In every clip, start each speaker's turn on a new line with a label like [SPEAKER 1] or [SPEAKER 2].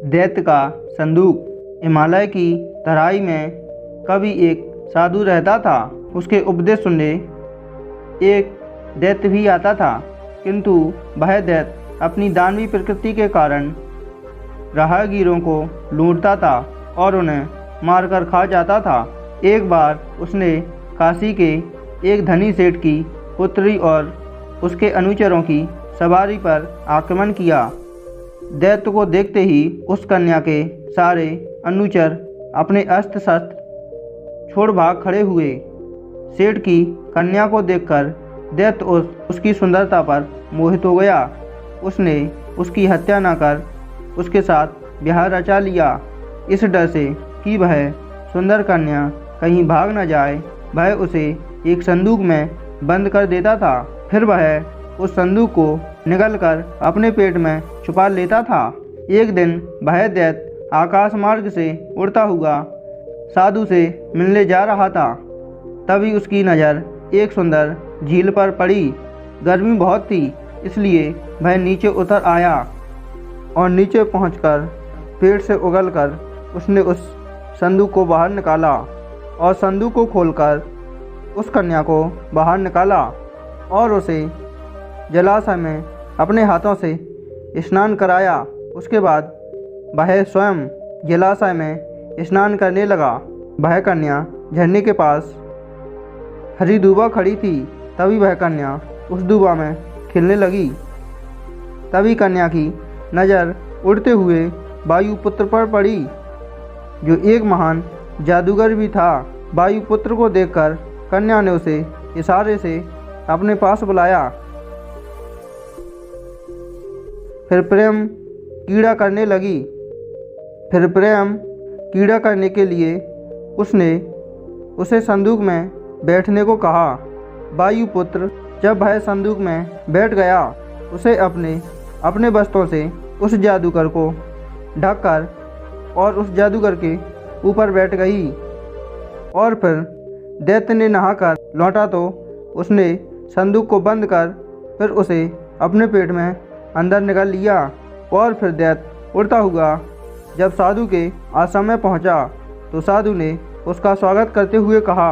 [SPEAKER 1] दैत्य का संदूक। हिमालय की तराई में कभी एक साधु रहता था। उसके उपदेश सुनने एक दैत्य भी आता था, किंतु वह दैत्य अपनी दानवी प्रकृति के कारण राहगीरों को लूटता था और उन्हें मारकर खा जाता था। एक बार उसने काशी के एक धनी सेठ की पुत्री और उसके अनुचरों की सवारी पर आक्रमण किया। दैत्य को देखते ही उस कन्या के सारे अनुचर अपने अस्त्र शस्त्र छोड़ भाग खड़े हुए। सेठ की कन्या को देखकर दैत्य उसकी सुंदरता पर मोहित हो गया। उसने उसकी हत्या न कर उसके साथ ब्याह रचा लिया। इस डर से कि वह सुंदर कन्या कहीं भाग न जाए, वह उसे एक संदूक में बंद कर देता था। फिर वह उस संदूक को निगलकर अपने पेट में छुपा लेता था। एक दिन वह दैत्य आकाश मार्ग से उड़ता हुआ साधु से मिलने जा रहा था। तभी उसकी नज़र एक सुंदर झील पर पड़ी। गर्मी बहुत थी, इसलिए वह नीचे उतर आया और नीचे पहुंचकर पेड़ से उगलकर उसने उस संदूक को बाहर निकाला और संदूक को खोलकर उस कन्या को बाहर निकाला और उसे जलाशय में अपने हाथों से स्नान कराया। उसके बाद वह स्वयं जलाशय में स्नान करने लगा। वह कन्या झरने के पास हरी दूबा खड़ी थी। तभी वह कन्या उस दूबा में खेलने लगी। तभी कन्या की नज़र उड़ते हुए वायुपुत्र पर पड़ी, जो एक महान जादूगर भी था। वायुपुत्र को देखकर कन्या ने उसे इशारे से अपने पास बुलाया। फिर प्रेम कीड़ा करने लगी। फिर प्रेम कीड़ा करने के लिए उसने उसे संदूक में बैठने को कहा। वायुपुत्र जब वह संदूक में बैठ गया, उसे अपने वस्त्रों से उस जादूगर को ढककर और उस जादूगर के ऊपर बैठ गई। और फिर दैत्य ने नहाकर लौटा तो उसने संदूक को बंद कर फिर उसे अपने पेट में अंदर निकाल लिया। और फिर दैत्य उड़ता हुआ जब साधु के आश्रम में पहुंचा तो साधु ने उसका स्वागत करते हुए कहा,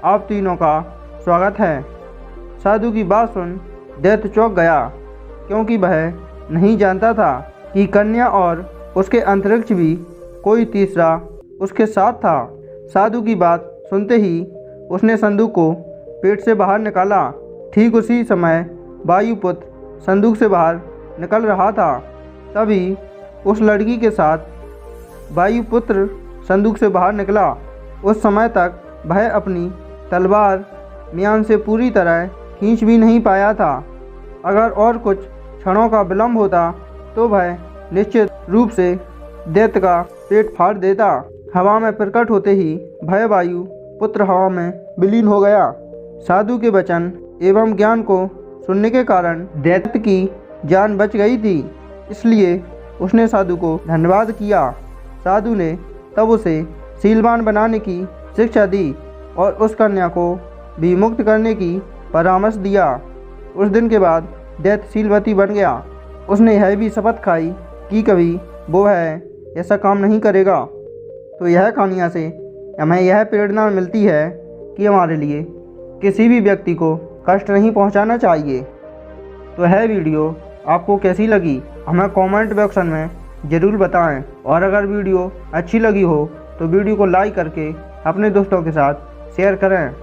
[SPEAKER 1] आप तीनों का स्वागत है। साधु की बात सुन दैत्य चौंक गया, क्योंकि वह नहीं जानता था कि कन्या और उसके अंतरिक्ष भी कोई तीसरा उसके साथ था। साधु की बात सुनते ही उसने संदूक को पेट से बाहर निकाला। ठीक उसी समय वायुपुत्र संदूक से बाहर निकल रहा था। तभी उस लड़की के साथ वायुपुत्र संदूक से बाहर निकला। उस समय तक वह अपनी तलवार म्यान से पूरी तरह खींच भी नहीं पाया था। अगर और कुछ क्षणों का विलंब होता तो वह निश्चित रूप से दैत्य का पेट फाड़ देता। हवा में प्रकट होते ही वह वायु पुत्र हवा में विलीन हो गया। साधु के वचन एवं ज्ञान को सुनने के कारण दैत्य की जान बच गई थी, इसलिए उसने साधु को धन्यवाद किया। साधु ने तब उसे शीलवान बनाने की शिक्षा दी और उस कन्या को भी मुक्त करने की परामर्श दिया। उस दिन के बाद दैत्य शीलवती बन गया। उसने यह भी शपथ खाई कि कभी वो ऐसा काम नहीं करेगा। तो यह कहानियाँ से हमें यह प्रेरणा मिलती है कि हमारे लिए किसी भी व्यक्ति को कष्ट नहीं पहुंचाना चाहिए। तो यह वीडियो आपको कैसी लगी हमें कमेंट बॉक्स में ज़रूर बताएं। और अगर वीडियो अच्छी लगी हो तो वीडियो को लाइक करके अपने दोस्तों के साथ शेयर करें।